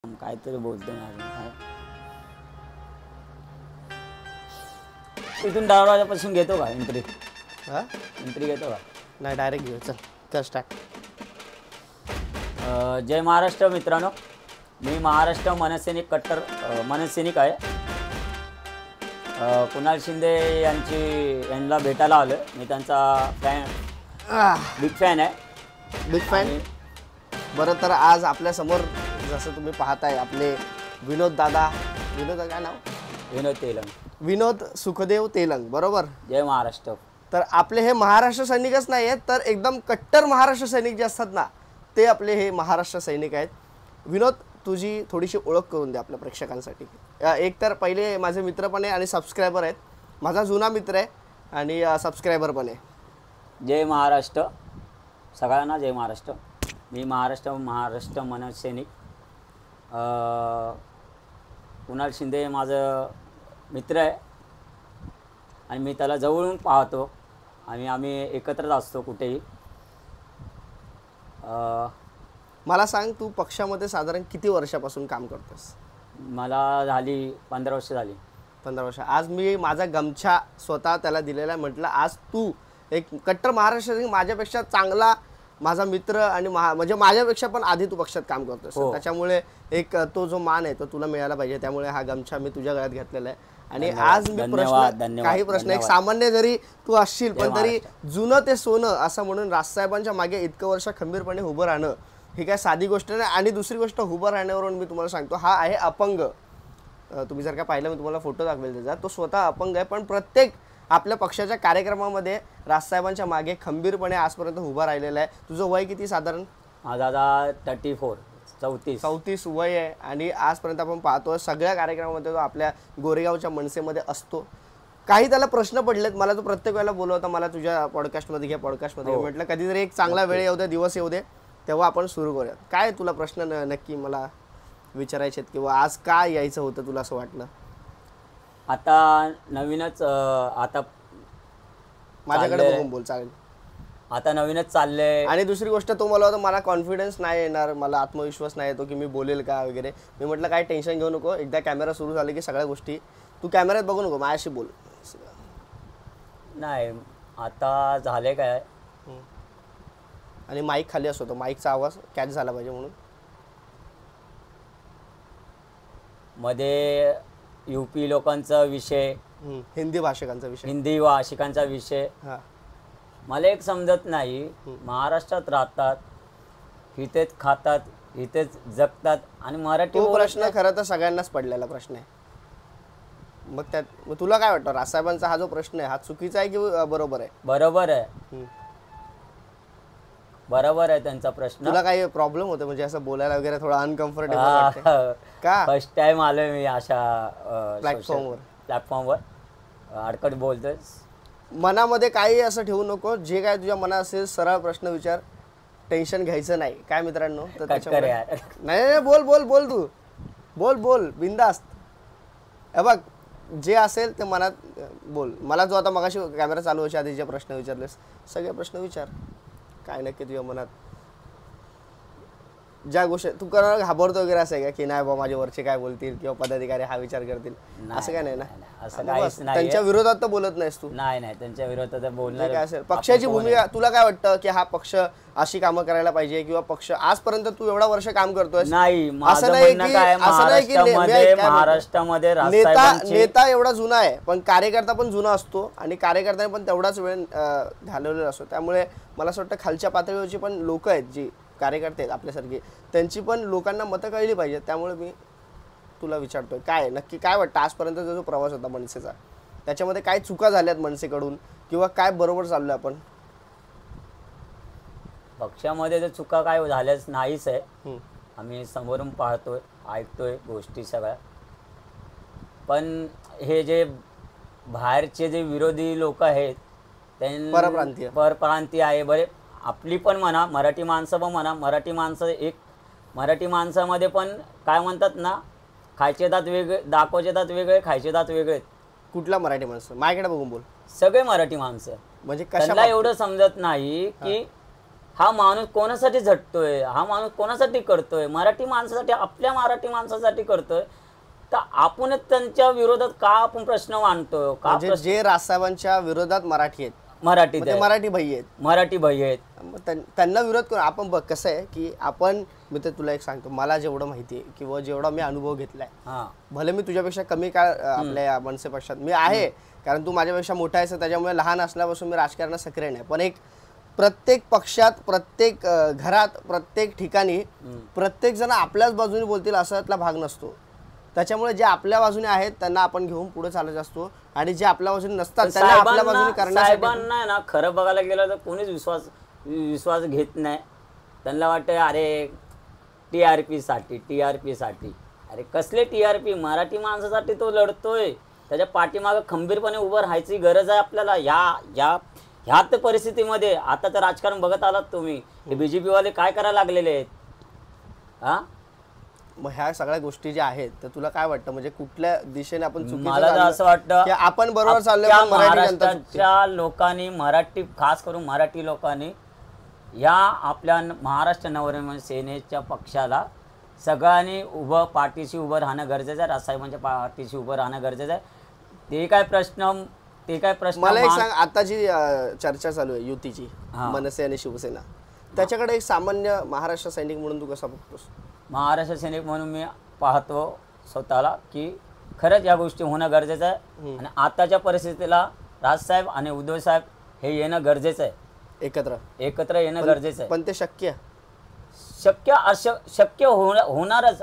काहीतरी बोलते ना अजून इथून दरवाजापासून घेतो का एंट्री? हां एंट्री घेतो का? नाही डायरेक्ट घेऊ. चल कर स्टार्ट. जय महाराष्ट्र मित्रांनो, मी महाराष्ट्र मनसैनिक कट्टर मनसैनिक आहे. कुणाल शिंदे यांना भेटायला आलो. मी त्यांचा बिग फॅन आहे. Big fan. बरं, तर आज आपल्या समोर जसं तुम्ही पाहताय आपले विनोद दादा काय नाव? विनोद तेलंग. विनोद सुखदेव तेलंग, बरोबर. जय महाराष्ट्र. तर आपले हे महाराष्ट्र सैनिकच नाही आहेत, तर एकदम कट्टर महाराष्ट्र सैनिक जे असतात ना, ते आपले हे महाराष्ट्र सैनिक आहेत. विनोद, तुझी थोडीशी ओळख करून दे आपल्या प्रेक्षकांसाठी. एक तर पहिले माझे मित्र पण आहे आणि सबस्क्रायबर आहेत. माझा जुना मित्र आहे आणि सबस्क्रायबर पण आहे. जय महाराष्ट्र सगळ्यांना. जय महाराष्ट्र. मी महाराष्ट्र मनसैनिक. कुणाल शिंदे माझं मित्र आहे आणि मी त्याला जवळून पाहतो आणि आम्ही एकत्रच असतो कुठेही. मला सांग, तू पक्षामध्ये साधारण किती वर्षापासून काम करतोस? मला झाली 15 वर्ष झाली. 15 वर्ष. आज मी माझा गमछा स्वतः त्याला दिलेला आहे. म्हटलं आज तू एक कट्टर महाराष्ट्र माझ्यापेक्षा चांगला माझा मित्र आणि म्हणजे माझ्यापेक्षा पण आधी तू पक्षात काम करतोस. त्याच्यामुळे एक तो जो मान आहे तो तुला मिळाला पाहिजे. त्यामुळे हा गमछा मी तुझ्या गळ्यात घेतलेला आहे. आणि आज मी काही प्रश्न एक सामान्य जरी तू असशील पण तरी जुनं ते सोनं असं म्हणून राजसाहेबांच्या मागे इतकं वर्ष खंबीरपणे उभं राहणं ही काय साधी गोष्ट नाही. आणि दुसरी गोष्ट, उभं राहण्यावरून मी तुम्हाला सांगतो, हा आहे अपंग. तुम्ही जर का पाहिलं, मी तुम्हाला फोटो दाखवेल त्याचा, तो स्वतः अपंग आहे पण प्रत्येक आपल्या पक्षाच्या कार्यक्रमामध्ये राजसाहेबांच्या मागे खंबीरपणे आजपर्यंत उभा राहिलेला आहे. तुझं वय किती साधारण? माझा 34 वय आहे आणि आजपर्यंत आपण पाहतो सगळ्या कार्यक्रमामध्ये तो आपल्या गोरेगावच्या मनसेमध्ये असतो. काही त्याला प्रश्न पडलेत. मला तो प्रत्येक वेळेला बोलवता, मला तुझ्या पॉडकास्टमध्ये घ्या, पॉडकास्टमध्ये म्हटलं कधीतरी एक चांगला वेळ येऊ दे, दिवस येऊ दे, तेव्हा आपण सुरू करूयात. काय तुला प्रश्न नक्की मला विचारायचे आहेत किंवा आज काय यायचं होतं तुला असं वाटलं? आता नवीनच आता माझ्याकडे बघून बोल, चालेल. आता नवीनच चाललंय. आणि दुसरी गोष्ट, तो मला होतं मला कॉन्फिडन्स नाही येणार, मला आत्मविश्वास नाही येतो की मी बोलेल का वगैरे. मी म्हटलं काय टेन्शन घेऊ नको, एकदा कॅमेरा सुरू झाले की सगळ्या गोष्टी तू कॅमेऱ्यात बघू नको, माझ्याशी बोल. नाही आता झाले काय. आणि माईक खाली असतो, माईकचा आवाज कॅच झाला पाहिजे म्हणून. मध्ये यूपी लोकांचा विषय, हिंदी भाषिकांचा विषय, हिंदी भाषिकांचा विषय. मला एक समजत नाही, महाराष्ट्रात राहतात, इथेच खातात, इथेच जगतात आणि मराठी. तो प्रश्न खरं तर सगळ्यांनाच पडलेला प्रश्न आहे. मग तुला काय वाटतं, राजसाहेबांचा हा जो प्रश्न आहे हा चुकीचा आहे की बरोबर आहे? बरोबर आहे त्यांचा प्रश्न. तुला काही प्रॉब्लेम होतो म्हणजे असं बोलायला वगैरे थोडं अनकम्फर्टेबल का? फर्स्ट टाइम आलोय मी अशा प्लॅटफॉर्मवर अडकट बोलतोय. मनामध्ये काही असं ठेवू नको, जे काय तुझ्या मनात असेल सरळ प्रश्न विचार, टेन्शन घ्यायचं नाही. काय मित्रांनो, तर नाही बोल बोल बोल तू बोल बिंदास्त. हे बघ, जे असेल ते मनात बोल. मला जो आता मगाशी कॅमेरा चालू व्हायच्या आधी जे प्रश्न विचारलेस सगळे प्रश्न विचार. काय नक्की तुझ्या मनात ज्या गोष्टी तू करायला घाबरतो वगैरे असं आहे का की नाही बाबा माझ्या वरचे काय बोलतील किंवा पदाधिकारी हा विचार करतील, असं काय नाही ना? असं काहीच नाही. त्यांच्या विरोधात तर बोलत नाहीस तू? नाही त्यांच्या विरोधात बोलणार काय असेल. पक्षाची भूमिका तुला काय वाटतं की हा पक्ष अशी कामं करायला पाहिजे किंवा पक्ष आजपर्यंत तू एवढा वर्ष काम करतोय? नाही, असं नाही की महाराष्ट्रामध्ये नेता एवढा जुना आहे पण कार्यकर्ता पण जुना असतो आणि कार्यकर्त्याने पण तेवढाच वेळ घालवलेला असतो. त्यामुळे मला असं वाटतं खालच्या पातळीवरची पण लोक आहेत जी कार्यकर्ते आहेत आपल्यासारखे, त्यांची पण लोकांना मतं कळली पाहिजे. त्यामुळे मी तुला विचारतोय काय नक्की काय वाटतं आजपर्यंतचा जो प्रवास होता मनसेचा, त्याच्यामध्ये काय चुका झाल्यात मनसेकडून किंवा काय बरोबर चाललोय आपण? पक्षामध्ये तर चुका काय झाल्याच नाहीच आहे. आम्ही समोरून पाहतोय, ऐकतोय गोष्टी सगळ्या. पण हे जे बाहेरचे जे विरोधी लोक आहेत परप्रांतीय आहे बरे. आपली पण म्हणा, मराठी माणसं पण म्हणा, मराठी माणसामध्ये पण काय म्हणतात ना, खायचे दात वेगळे, दाखवायचे दात वेगळे, खायचे दात वेगळे. कुठला मराठी माणसं? माझ्याकडे बघून बोल. सगळे मराठी माणसं म्हणजे त्यांना एवढं समजत नाही की हा माणूस कोणासाठी झटतोय, हा माणूस कोणासाठी करतोय, मराठी माणसासाठी, आपल्या मराठी माणसासाठी करतोय, तर आपणच त्यांच्या विरोधात का आपण प्रश्न मांडतो, का म्हणजे जे राजसाहेबांच्या विरोधात मराठी आहेत, मराठीत मग ते आहे, मराठी भाई आहेत, मराठी भैया आहेत. मग त्यांना विरोध करून आपण बघ कसं आहे की आपण, मी तर तुला एक सांगतो, मला जेवढं माहिती आहे किंवा जेवढा मी अनुभव घेतलाय, हा भले मी तुझ्यापेक्षा कमी काळ आपल्या या मनसे पक्षात मी आहे, कारण तू माझ्यापेक्षा मोठा आहेस, त्याच्यामुळे लहान असल्यापासून मी राजकारणात सक्रिय नाही, पण एक प्रत्येक पक्षात, प्रत्येक घरात, प्रत्येक ठिकाणी प्रत्येक जण आपल्याच बाजूने बोलतील असातला भाग नसतो. त्याच्यामुळे जे आपल्या बाजूने आहेत त्यांना आपण घेऊन पुढे चालत असतो, आणि जे आपल्या बाजूने नसतात त्यांना आपल्या बाजूने करण्यासाठी. साहेबांना ना खरं बघायला गेलं तर कोणीच विश्वास घेत नाही. त्यांना वाटतं अरे TRP साठी. अरे कसले TRP? मराठी माणसासाठी तो लढतोय, त्याच्या पाठीमागं खंबीरपणे उभं राहायची गरज आहे आपल्याला. ह्यात परिस्थितीमध्ये आताचं राजकारण बघत आलात तुम्ही, हे BJP वाले काय करायला लागलेले आहेत. हा मग ह्या सगळ्या गोष्टी ज्या आहेत, तर तुला काय वाटतं, म्हणजे कुठल्या दिशेने आपण चुकीचं मला तर चाललोय? असं वाटतं की आपण बरोबर चाललोय अख्ख्या पण मराठी जनता चुकते. महाराष्ट्राच्या लोकांनी, खास करून मराठी लोकांनी या आपल्या महाराष्ट्र नवनिर्माण सेनेच्या पक्षाला सगळ्यांनी पाठीशी उभं राहणं गरजेचं आहे. राजसाहेबांच्या पाठीशी उभं राहणं गरजेचं आहे. ते काय प्रश्न मला एक सांग, आता जी चर्चा चालू आहे युतीची, मनसे आणि शिवसेना, त्याच्याकडे एक सामान्य महाराष्ट्र सैनिक म्हणून तू कसा बघतोस? महाराष्ट्र सैनिक म्हणून मी पाहतो स्वतःला की खरंच या गोष्टी होणं गरजेचं आहे, आणि आताच्या परिस्थितीला राजसाहेब आणि उद्धव साहेब हे येणं गरजेचं आहे, एकत्र येणं गरजेचं आहे. पण ते शक्य होणारच,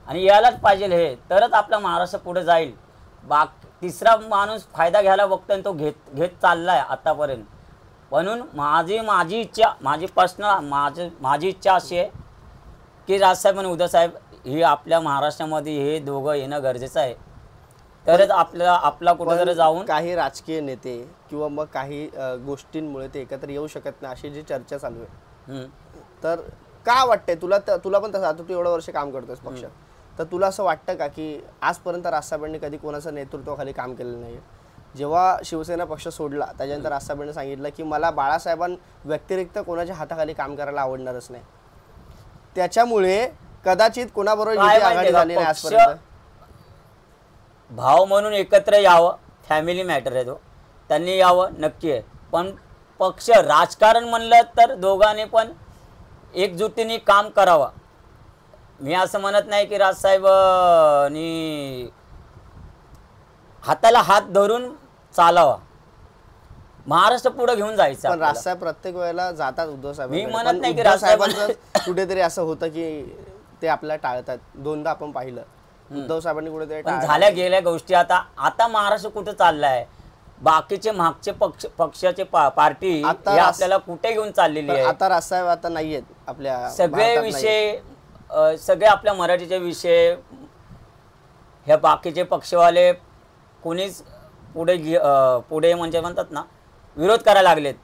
आणि यायलाच पाहिजे हे, तरच आपला महाराष्ट्र पुढे जाईल. तिसरा माणूस फायदा घ्यायला बघतो आणि तो घेत चाललाय आतापर्यंत. म्हणून माझी इच्छा अशी आहे की राजसाहेब आणि उद्धव साहेब ही आपल्या महाराष्ट्रामध्ये हे दोघं येणं गरजेचं आहे, तरच आपला कुठेतरी जाऊन. काही राजकीय नेते किंवा मग काही गोष्टींमुळे ते एकत्र येऊ शकत नाही अशी जी चर्चा चालू आहे, तर का वाटतंय तुला पण तसं, आता तू एवढं वर्ष काम करतोस पक्षात, तर तुला असं वाटतं का की आजपर्यंत राजसाहेबांनी कधी कोणाचं नेतृत्वाखाली काम केलेलं नाही? जेव्हा शिवसेना पक्ष सोडला त्याच्यानंतर राजसाहेबांनी सांगितलं की मला बाळासाहेबांव्यतिरिक्त कोणाच्या हाताखाली काम करायला आवडणारच नाही. त्याच्यामुळे कदाचित कोणाबरोबर आघाडी झाली नाही आजपर्यंत. भाव म्हणून एकत्र यावं, फॅमिली मॅटर आहे तो, त्यांनी यावं नक्की आहे. पण पक्ष राजकारण म्हणलं तर दोघांनी पण एकजुटीने काम करावं. मी असं म्हणत नाही की राजसाहेबांनी हाताला हात धरून चालावा, महाराष्ट्र पुढे घेऊन जायचं. पण राजसाहेब प्रत्येक वेळेला जातात उद्धव साहेब. मी म्हणत नाही की राजसाहेबांचं कुठेतरी असं होतं की ते आपल्याला टाळतात. दोनदा आपण पाहिलं उद्धव साहेबांनी कुठेतरी झाल्या गेल्या गोष्टी. आता महाराष्ट्र कुठे चाललाय, बाकीचे मागचे पक्षाचे पार्टी आपल्याला कुठे घेऊन चाललेली आहे. आता राजसाहेब आता नाहीयेत आपल्या, सगळे विषय सगळे आपल्या मराठीचे विषय ह्या बाकीचे पक्षवाले कोणीच पुढे म्हणजे म्हणतात ना विरोध करायला लागलेत.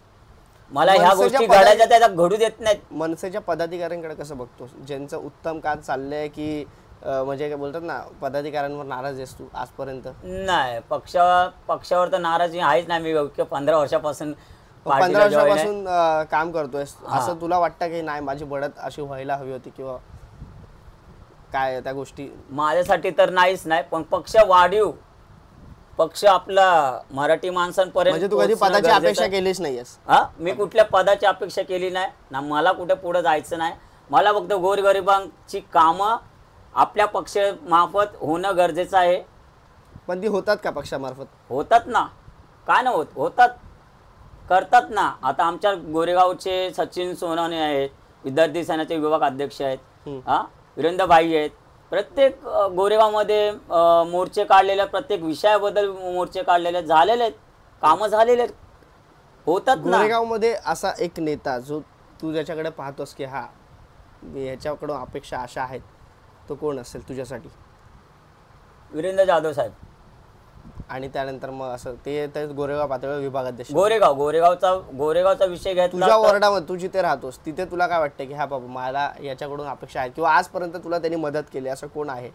मला ह्या गोष्टी घडायच्या त्याचा घडू देत नाहीत. मनसेच्या पदाधिकाऱ्यांकडे कसं बघतो, ज्यांचं उत्तम काम चाललंय की म्हणजे काय बोलतात ना, पदाधिकाऱ्यांवर नाराज आहेस तू आजपर्यंत? नाही, पक्षावर तर नाराजी आहेच नाही. मी 15 वर्षापासून काम करतोय. असं तुला वाटतं की नाही माझी बढत अशी व्हायला हवी होती किंवा काय त्या गोष्टी? माझ्यासाठी तर नाहीच नाही, पण पक्ष आपला मराठी माणसांपर्यंत. म्हणजे तू कधी पदाची अपेक्षा केलीच नाहीयेस? मी कुठल्या पदाची अपेक्षा केली नाही ना, मला कुठे पुढे जायचं नाही. मला फक्त गोरगरिबांची कामं आपल्या पक्षामार्फत होणं गरजेचं आहे. पण ती होतात का पक्षामार्फत? होतात ना, काय ना होतात, करतात ना. आता आमच्या गोरेगावचे सचिन सोनाने आहेत, विद्यार्थी सेनेचे विभाग अध्यक्ष आहेत, वीरेंद्र भाई आहेत. प्रत्येक गोरेगावमध्ये मोर्चे काढलेले, प्रत्येक विषयाबद्दल मोर्चे काढलेले झालेले आहेत, कामं झालेले आहेत, होतात ना. गोरेगावमध्ये असा एक नेता जो तू ज्याच्याकडे पाहतोस की हा ह्याच्याकडून अपेक्षा अशा आहेत, तो कोण असेल तुझ्यासाठी? वीरेंद्र जाधव साहेब. आणि त्यानंतर मग असं ते गोरेगाव पातळीवर विभागाध्यक्ष. गोरेगावचा विषय घ्यायचा तुझ्या वॉर्डामध्ये तू जिथे राहतोस तिथे तुला काय वाटतं की हा बाबा मला याच्याकडून अपेक्षा आहे, किंवा आजपर्यंत तुला त्यांनी मदत केली असं कोण आहे?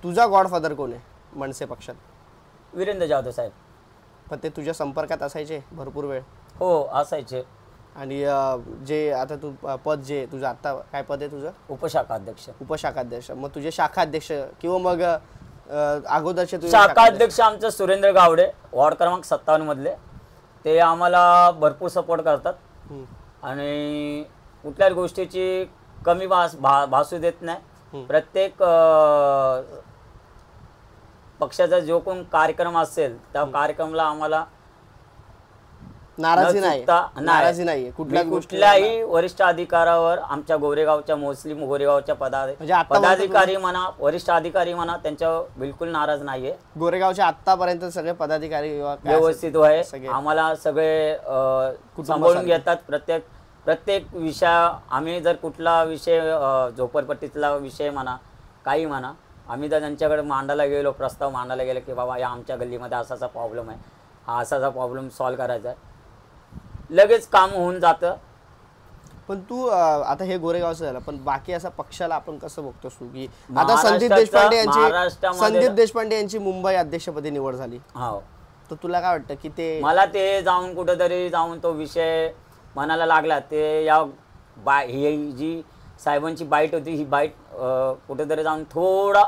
तुझा गॉडफादर कोण आहे मनसे पक्षात? वीरेंद्र जाधव साहेब. पण ते तुझ्या संपर्कात असायचे भरपूर वेळ? हो, असायचे. आणि जे आता तू पद जे तुझं आता काय पद आहे तुझं? उपशाखा अध्यक्ष. उपशाखाध्यक्ष. मग तुझे शाखाध्यक्ष किंवा मग अगोदरचे तुझे शाखाध्यक्ष आमचं सुरेंद्र गावडे, वॉर्ड क्रमांक 57 मधले, ते आम्हाला भरपूर सपोर्ट करतात आणि कुठल्याच गोष्टीची कमी भासू देत नाही. प्रत्येक पक्षाचा जो कोण कार्यक्रम असेल त्या कार्यक्रमाला आम्हाला नाराजी नाही कुठल्याही वरिष्ठ अधिकारावर आमच्या गोरेगावच्या मुस्लिम गोरेगावच्या पदाधिकारी म्हणा, वरिष्ठ अधिकारी म्हणा, त्यांच्यावर बिलकुल नाराज नाहीये. गोरेगावच्या आतापर्यंत सगळे पदाधिकारी व्यवस्थित आहे, आम्हाला सगळे सांभाळून घेतात. प्रत्येक विषय आम्ही जर कुठला विषय झोपडपट्टीतला विषय म्हणा काही म्हणा, आम्ही जर त्यांच्याकडे मांडायला गेलो, प्रस्ताव मांडायला गेलो की बाबा या आमच्या गल्लीमध्ये असाचा प्रॉब्लेम आहे, हा असाचा प्रॉब्लेम सॉल्व्ह करायचा आहे, लगेच काम होऊन जातं. पण तू आता हे गोरेगावचं झालं, पण बाकी असा पक्षाला आपण कसं बघतोस तू की आता संदीप देशपांडे यांची मुंबई अध्यक्षपदी निवड झाली, हो, तर तुला काय वाटतं की ते मला ते जाऊन कुठेतरी जाऊन तो विषय मनाला लागला. ते या ही जी साहेबांची बाईट होती, ही बाईट कुठेतरी जाऊन थोडा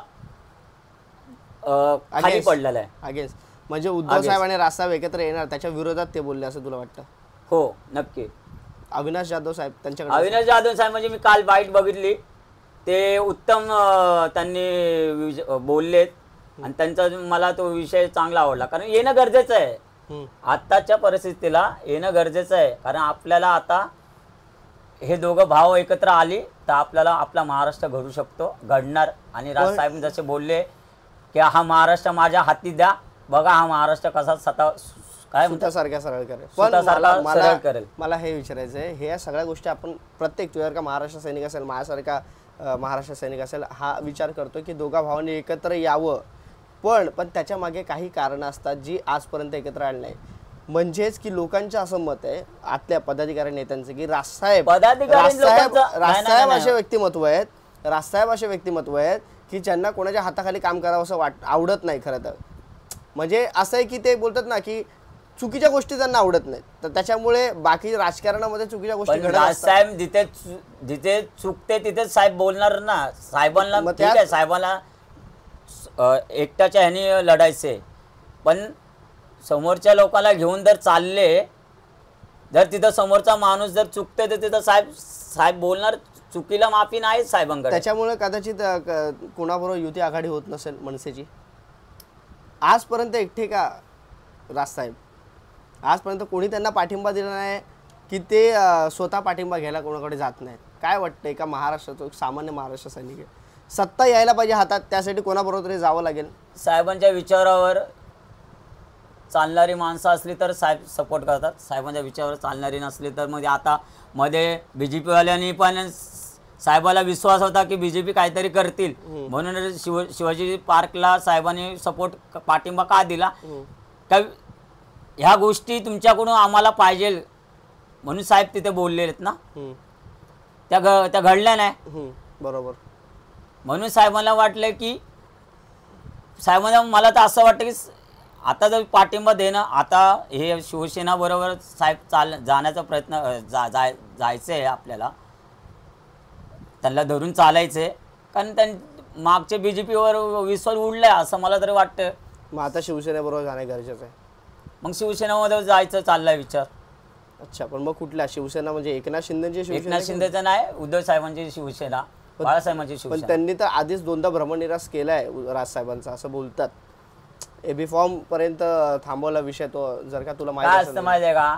खाली पडलेला आहे. अगेन्स्ट म्हणजे उद्धव साहेब आणि राजसाहेब एकत्र येणार त्याच्या विरोधात ते बोलले असं तुला वाटतं? हो, नक्की. अविनाश जाधव साहेब त्यांच्याकडे, अविनाश जाधव साहेब म्हणजे मी काल बाईट बघितली, ते उत्तम त्यांनी बोललेत आणि त्यांचा मला तो विषय चांगला आवडला. कारण येणं गरजेचं आहे, आत्ताच्या परिस्थितीला येणं गरजेचं आहे. कारण आपल्याला आता हे दोघं भाव एकत्र आली तर आपल्याला आपला महाराष्ट्र घडू शकतो, घडणार. आणि राजसाहेब जसे बोलले की हा महाराष्ट्र माझ्या हाती द्या, बघा हा महाराष्ट्र कसा काय सारख्या सरळ करेल. मला हे विचारायचं आहे, हे सगळ्या गोष्टी आपण प्रत्येक तुझ्यासारखा महाराष्ट्र सैनिक असेल, माझ्यासारखा महाराष्ट्र सैनिक असेल, हा विचार करतो की दोघा भावांनी एकत्र यावं, पण त्याच्या मागे काही कारणं असतात जी आजपर्यंत एकत्र आली नाही. म्हणजेच की लोकांचं असं मत आहे आतल्या पदाधिकारी नेत्यांचं की राजसाहेब असे व्यक्तिमत्व आहेत, राजसाहेब असे व्यक्तिमत्व आहेत की ज्यांना कोणाच्या हाताखाली काम करावं असं आवडत नाही. खरं तर म्हणजे असं आहे की ते बोलतात ना की चुकीच्या गोष्टी त्यांना आवडत नाहीत, तर त्याच्यामुळे बाकी राजकारणामध्ये चुकीच्या गोष्टी घडतात. साहेब जिथे चुकते तिथे साहेब बोलणार ना. साहेबांना ठीक आहे, साहेबांना एकट्याच्या ह्यानी लढायचे, पण समोरच्या लोकांना घेऊन जर चालले, जर तिथं समोरचा माणूस जर चुकते तर तिथं साहेब बोलणार, चुकीला माफी नाही साहेबांकडे. त्याच्यामुळे कदाचित कोणाबरोबर युती आघाडी होत नसेल मनसेची आजपर्यंत. एकटे का राजसाहेब आजपर्यंत कोणी त्यांना पाठिंबा दिला नाही की ते स्वतः पाठिंबा घ्यायला कोणाकडे जात नाहीत? काय वाटतंय का महाराष्ट्राचं सामान्य महाराष्ट्र सैनिक सत्ता यायला पाहिजे हातात, त्यासाठी कोणाबरोबर तरी जावं लागेल? साहेबांच्या विचारावर चालणारी माणसं असली तर साहेब सपोर्ट करतात, साहेबांच्या विचारावर चालणारी नसली तर मग आता मध्ये BJP वाल्यांनी पण साहेबाला विश्वास होता की BJP काहीतरी करतील म्हणून शिवाजी पार्कला साहेबांनी सपोर्ट पाठिंबा का दिला? का ह्या गोष्टी तुमच्याकडून आम्हाला पाहिजे म्हणून साहेब तिथे बोलले आहेत ना, त्या घडल्या नाही. बरोबर. म्हणून साहेबांना वाटलं की साहेबांना मला तर असं वाटतं की आता जर पाठिंबा देणं, आता हे शिवसेना बरोबर साहेब जाण्याचा प्रयत्न जायचं आहे आपल्याला, त्यांना धरून चालायचं आहे. कारण मागचे BJPवर विश्वास उडलाय असं मला तरी वाटतं. मग आता शिवसेनेबरोबर जाणं गरजेचं आहे. मग शिवसेनेमध्ये जायचं चाललाय विचार. अच्छा, पण मग कुठल्या शिवसेना? म्हणजे एकनाथ शिंदेची शिवसेना? एकनाथ शिंदेचं नाही, उद्धव साहेबांची शिवसेना, बाळासाहेबांची शिवसेना. पण त्यांनी तर आधीच दोनदा भ्रमनिरास केलाय राजसाहेबांचा असं बोलतात. AB फॉर्म पर्यंत थांबवला विषय तो. जर का तुला काय असतं माहिती आहे का,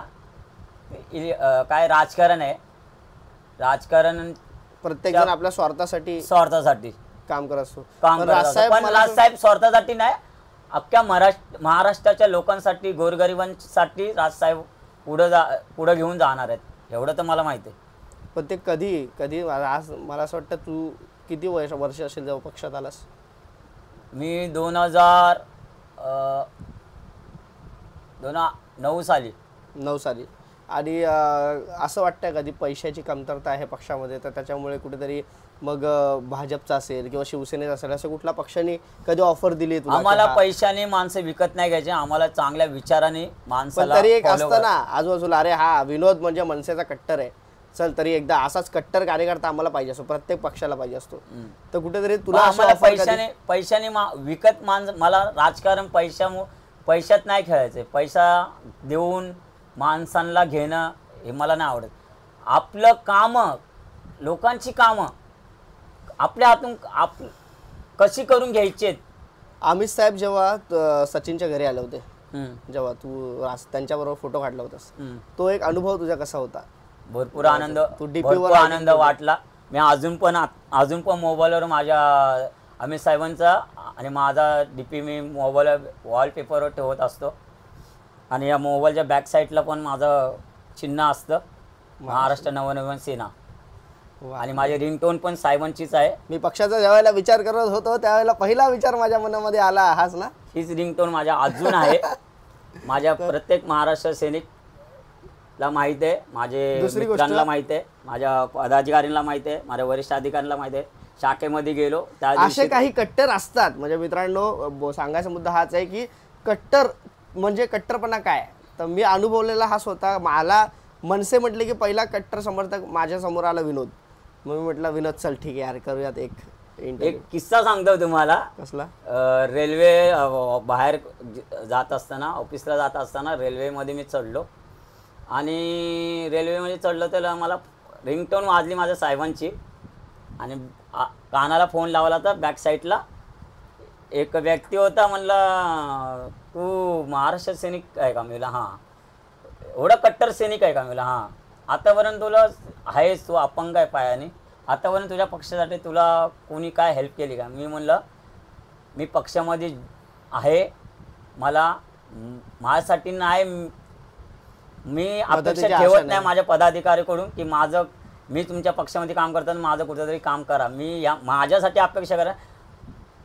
काय राजकारण आहे, राजकारण प्रत्येक जण आपल्या स्वार्थासाठी काम करत असतो. पण राजसाहेब स्वार्थासाठी नाही, अख्ख्या महाराष्ट्राच्या लोकांसाठी, गोरगरिबांसाठी राजसाहेब पुढे घेऊन जाणार आहेत, एवढं तर मला माहिती आहे. पण ते कधी आज मला असं वाटतं तू किती वर्ष असेल जेव्हा पक्षात आलास? मी 2009 साली. आणि असं वाटतंय कधी पैशाची कमतरता आहे पक्षामध्ये, तर त्याच्यामुळे कुठेतरी मग भाजपचा असेल किंवा शिवसेनेचा असेल, असं कुठल्या पक्षाने कधी ऑफर दिली तुला? आम्हाला पैशाने माणसं विकत नाही घ्यायचे, आम्हाला चांगल्या विचाराने पण माणसाला तरी एक follow असतं ना आजूबाजूला, अरे हा विनोद म्हणजे मनसेचा कट्टर आहे, चल तरी एकदा असाच कट्टर कार्यकर्ता आम्हाला पाहिजे असतो, प्रत्येक पक्षाला पाहिजे असतो. तर कुठेतरी तुला अशी आम्हाला offer कधी- पैशाने विकत माणसं, मला राजकारण पैशात नाही खेळायचे. पैसा देऊन माणसांना घेणं हे मला नाही आवडत. आपलं कामं, लोकांची कामं आपल्या हातून कशी करून घ्यायची. अमित साहेब जेव्हा सचिनच्या घरी आले होते, जेव्हा तू त्यांच्याबरोबर फोटो काढला होतास, तो एक अनुभव तुझा कसा होता? भरपूर आनंद, तू DP वर भरपूर आनंद वाटला. मी अजून पण मोबाईलवर माझ्या अमित साहेबांचा आणि माझा DP मी मोबाईल वॉलपेपरवर ठेवत असतो. आणि या मोबाईलच्या बॅक साईडला पण माझं चिन्ह असतं, महाराष्ट्र नवनिर्माण सेना. आणि माझी रिंगटोन पण साहेबांचीच आहे. मी पक्षाचा ज्यावेळेला विचार करत होतो त्यावेळेला पहिला विचार माझ्या मनामध्ये आला हाच ना. हीच रिंगटोन माझ्या अजून आहे. माझ्या प्रत्येक महाराष्ट्र सैनिकला माहिती आहे, माझे मित्रांना माहिती आहे, माझ्या पदाधिकाऱ्यांना माहिती आहे, माझ्या वरिष्ठ अधिकाऱ्यांना माहिती आहे. शाखेमध्ये गेलो त्या असे काही कट्टर असतात. म्हणजे मित्रांनो, सांगायचा मुद्दा हाच आहे की कट्टर म्हणजे कट्टरपणा काय, तर मी अनुभवलेला हा स्वतः. मला मनसे म्हटले की पहिला कट्टर समर्थक माझ्या समोर आला विनोद. मग मी म्हटलं विनोद चल ठीक आहे यार करूयात एक किस्सा सांगतो तुम्हाला. कसला? रेल्वे बाहेर जात असताना, ऑफिसला जात असताना रेल्वेमध्ये मी चढलो आणि रेल्वेमध्ये चढलो तर मला रिंगटोन वाजली माझ्या साहेबांची. आणि कानाला फोन लावला तर बॅक साईडला एक व्यक्ती होता. म्हणला तू महाराष्ट्र सैनिक आहे का? मी म्हणलं हां. एवढा कट्टर सैनिक आहे का? मी म्हणलं हां. आतापर्यंत तुला आहेस, तू अपंग आहे पायाने, आतापर्यंत तुझ्या पक्षासाठी तुला कोणी काय हेल्प केली का? मी म्हणलं मी पक्षामध्ये आहे, मला माझ्यासाठी नाही, मी अपेक्षा ठेवत नाही माझ्या पदाधिकाऱ्याकडून की मी तुमच्या पक्षामध्ये काम करताना माझं कुठेतरी काम करा, मी माझ्यासाठी अपेक्षा करा.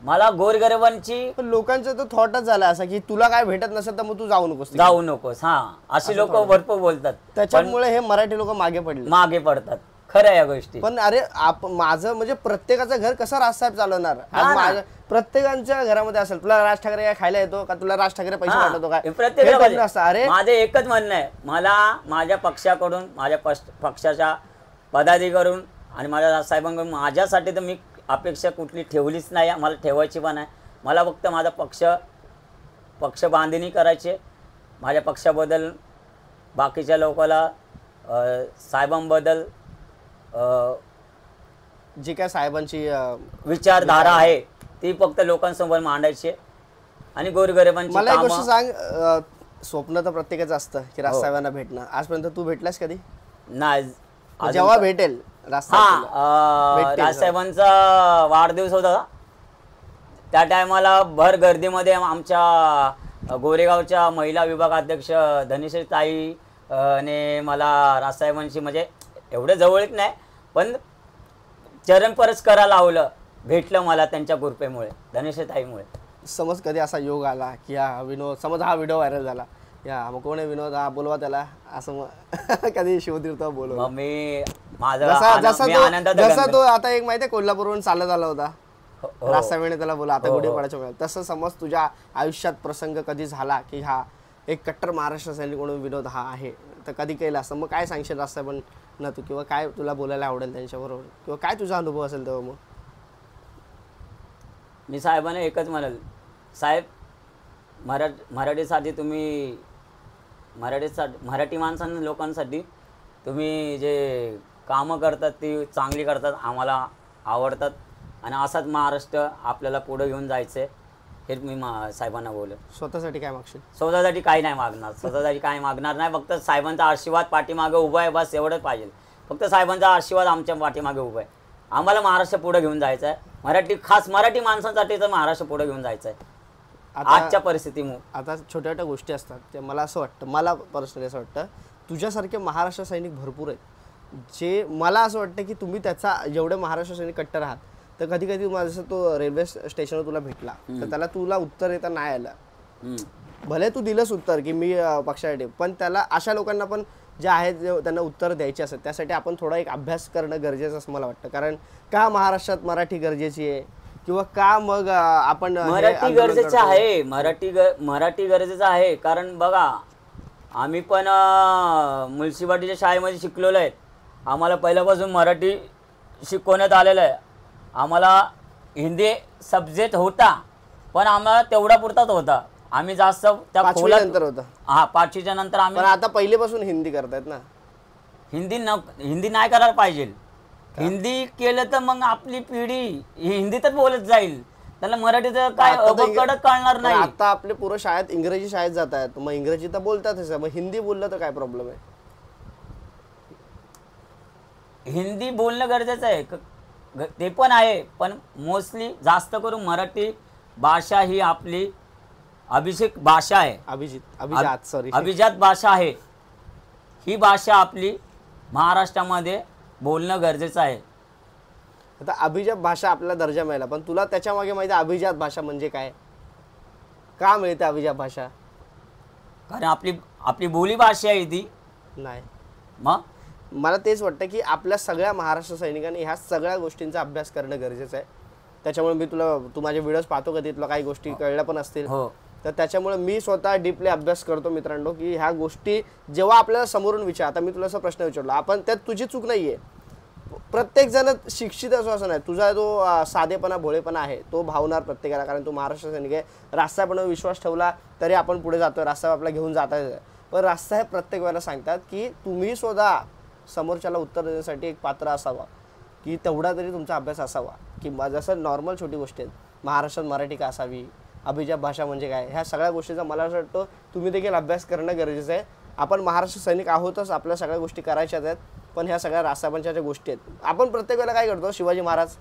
मला गोरगरिबांची लोकांचा तो थॉटच झाला असा की तुला काय भेटत नसेल तर मग तू जाऊ नकोस. हां, अशी लोक भरपूर बोलतात. त्याच्यामुळे हे मराठी लोक मागे पडतात. खरं या गोष्टी. पण अरे माझं म्हणजे प्रत्येकाचं घर कसं राजसाहेब चालवणार? आज प्रत्येकाच्या घरामध्ये असेल तुला राज ठाकरे काय खायला येतो का, तुला राज ठाकरे पैसे पाठवतो काय? प्रत्येक अरे माझं एकच म्हणणं आहे, मला माझ्या पक्षाकडून, माझ्या पक्षाच्या पदाधिकाऱ्यांकडून आणि माझ्या राजसाहेबांकडून माझ्यासाठी तर मी अपेक्षा कुठली ठेवलीच नाही, मला ठेवायची पण आहे. मला फक्त माझा पक्ष बांधणी करायची, माझ्या पक्षाबद्दल बाकीच्या लोकांना साहेबांबद्दल जी काय साहेबांची विचारधारा आहे ती फक्त लोकांसमोर मांडायची. आणि गोरगरिबांची मला एक गोष्ट सांग, स्वप्न तर प्रत्येकाचं असतं की राजसाहेबांना भेटणं. आजपर्यंत तू भेटलास कधी? नाही. जेव्हा भेटेल राजसाहेबांचा वाढदिवस होता त्या टायमाला भर गर्दीमध्ये आमच्या गोरेगावच्या महिला विभागाध्यक्ष धनेश्वरी ताई ने मला राजसाहेबांशी म्हणजे एवढं जवळच नाही पण चरणस्पर्श करायला लावलं, भेटलं मला त्यांच्या कृपेमुळे, धनेश्वरी ताईमुळे. समज कधी असा योग आला की हा विनोद, समज हा व्हिडिओ व्हायरल झाला, या मग कोण आहे विनोद, हा बोलवा त्याला, असं मग कधी शिवतीर्थ बोलव. मग मी जसा तो आता एक माहिती आहे कोल्हापूरवरून चालत आला होता, राजसाहेबांनी त्याला बोला आता गुढीपाडाच्या वेळेला, तसं समज तुझ्या आयुष्यात प्रसंग कधी झाला की हा एक कट्टर महाराष्ट्र सैनिक म्हणून विनोद हा आहे, तर कधी केला असं, मग काय सांगशील राजसाहेबांना तू, किंवा काय तुला बोलायला आवडेल त्यांच्याबरोबर, किंवा काय तुझा अनुभव असेल तेव्हा? मग मी साहेबांना एकच म्हणाल, साहेब मराठीसाठी तुम्ही मराठी माणसांना लोकांसाठी तुम्ही जे कामं करतात ती चांगली करतात, आम्हाला आवडतात आणि असाच महाराष्ट्र आपल्याला पुढे घेऊन जायचं आहे, हेच मी साहेबांना बोललो. स्वतःसाठी काय मागशील? स्वतःसाठी काही नाही मागणार, स्वतःसाठी काही मागणार नाही, फक्त साहेबांचा आशीर्वाद पाठीमागे उभा आहे, बस एवढंच पाहिजे. फक्त साहेबांचा आशीर्वाद आमच्या पाठीमागे उभा आहे. आम्हाला महाराष्ट्र पुढे घेऊन जायचं आहे, खास मराठी माणसांसाठी तर महाराष्ट्र पुढे घेऊन जायचं आहे आजच्या परिस्थितीमुळे. आता छोट्या छोट्या गोष्टी असतात ते मला असं वाटतं, मला पर्सनली असं वाटतं तुझ्यासारखे महाराष्ट्र सैनिक भरपूर आहेत, जे मला असं वाटतं की तुम्ही त्याचा जेवढे महाराष्ट्र सैनिक कट्टर आहात, तर कधी कधी जसं तो रेल्वे स्टेशनवर तुला भेटला तर त्याला तुला उत्तर येता नाही आलं, भले तू दिलंस उत्तर की मी पक्षासाठी, पण त्याला अशा लोकांना पण जे आहेत जे त्यांना उत्तर द्यायचे असतात त्यासाठी आपण थोडा एक अभ्यास करणं गरजेचं असं मला वाटतं. कारण का महाराष्ट्रात मराठी गरजेची आहे किंवा का मग आपण हे मराठी आंदोलन गरजेचं करतो? आहे, मराठी गरजेचं आहे. कारण बघा आम्ही पण म्युन्सिपाल्टीच्या शाळेमध्ये शिकलेलो आहे. आम्हाला पहिल्यापासून मराठी शिकवण्यात आलेलं आहे. आम्हाला हिंदी सब्जेक्ट होता पण आम्हाला तेवढा पुरताच होता. आम्ही जास्त त्या खोलात नंतर होतं हा 5वीच्या नंतर आम्ही पण आता पहिलेपासून हिंदी करतायत ना. हिंदी नाही करायला पाहिजे. हिंदी केलं तर मग आपली पिढी ही हिंदीतच बोलत जाईल. त्याला मराठीचं काय आता तर अबकडच कळणार पण नाही. आता आपले पुरं शाळेत इंग्रजी शाळेत जात आहेत मग इंग्रजी तर बोलतातच मग हिंदी बोललं तर काय प्रॉब्लेम आहे. हिंदी बोलणं गरजेचं आहे ते पण आहे पण मोस्टली जास्त करून मराठी भाषा ही आपली अभिषेक भाषा आहे. अभिजात भाषा आहे. ही भाषा आपली महाराष्ट्रामध्ये बोलणं गरजेचं आहे. आता अभिजात भाषा आपल्याला दर्जा मिळाला पण तुला त्याच्या मागे माहिती आहे अभिजात भाषा म्हणजे काय, का मिळते अभिजात भाषा? कारण आपली बोली भाषा आहे ती. नाही मग मला तेच वाटतं की आपल्या सगळ्या महाराष्ट्र सैनिकांनी ह्या सगळ्या गोष्टींचा अभ्यास करणं गरजेचं आहे. त्याच्यामुळे मी तू माझे व्हिडिओज पाहतो कधी तुला काही गोष्टी कळल्या पण असतील. हो तर त्याच्यामुळे मी स्वतः डीपली अभ्यास करतो मित्रांनो की ह्या गोष्टी जेव्हा आपल्याला समोरून विचार. आता मी तुला असा प्रश्न विचारला आपण त्यात तुझी चूक नाहीये. प्रत्येक जण शिक्षित असो असं नाही. तुझा जो साधेपणा भोळेपणा आहे तो भावणार प्रत्येकाला कारण तू महाराष्ट्र सैनिक आहे. रास्तापणावर विश्वास ठेवला तरी आपण पुढे जातोय. रास्ता आपला घेऊन जाता येतं पण रास्ता हे प्रत्येक वेळेला सांगतात की तुम्ही स्वतः समोरच्याला उत्तर देण्यासाठी एक पात्र असावा की तेवढा तरी तुमचा अभ्यास असावा की जसं नॉर्मल छोटी गोष्टी आहेत महाराष्ट्रात मराठी का असावी, अभिजात भाषा म्हणजे काय, ह्या सगळ्या गोष्टीचा मला असं वाटतं तुम्ही देखील अभ्यास करणं गरजेचं आहे. आपण महाराष्ट्र सैनिक आहोतच आपल्या सगळ्या गोष्टी करायच्याच आहेत पण ह्या सगळ्या रासापंच्या ज्या गोष्टी आहेत आपण प्रत्येक वेळेला काय करतो शिवाजी महाराज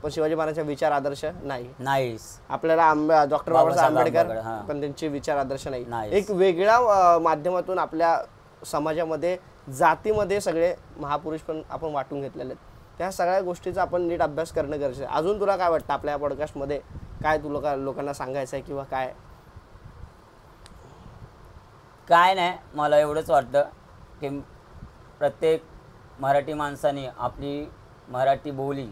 पण शिवाजी महाराजांचे विचार आदर्श नाही. आपल्याला डॉक्टर बाबासाहेब आंबेडकर पण त्यांचे विचार आदर्श नाही. एक वेगळ्या माध्यमातून आपल्या समाजामध्ये जातीमध्ये सगळे महापुरुष पण आपण वाटून घेतलेले आहेत. त्या सगळ्या गोष्टीचा आपण नीट अभ्यास करणं गरजेचं आहे. अजून तुला काय वाटतं आपल्या या पॉडकास्टमध्ये काय तुला लोकांना सांगायचं आहे किंवा काय? काय नाही मला एवढंच वाटतं की प्रत्येक मराठी माणसाने आपली मराठी बोली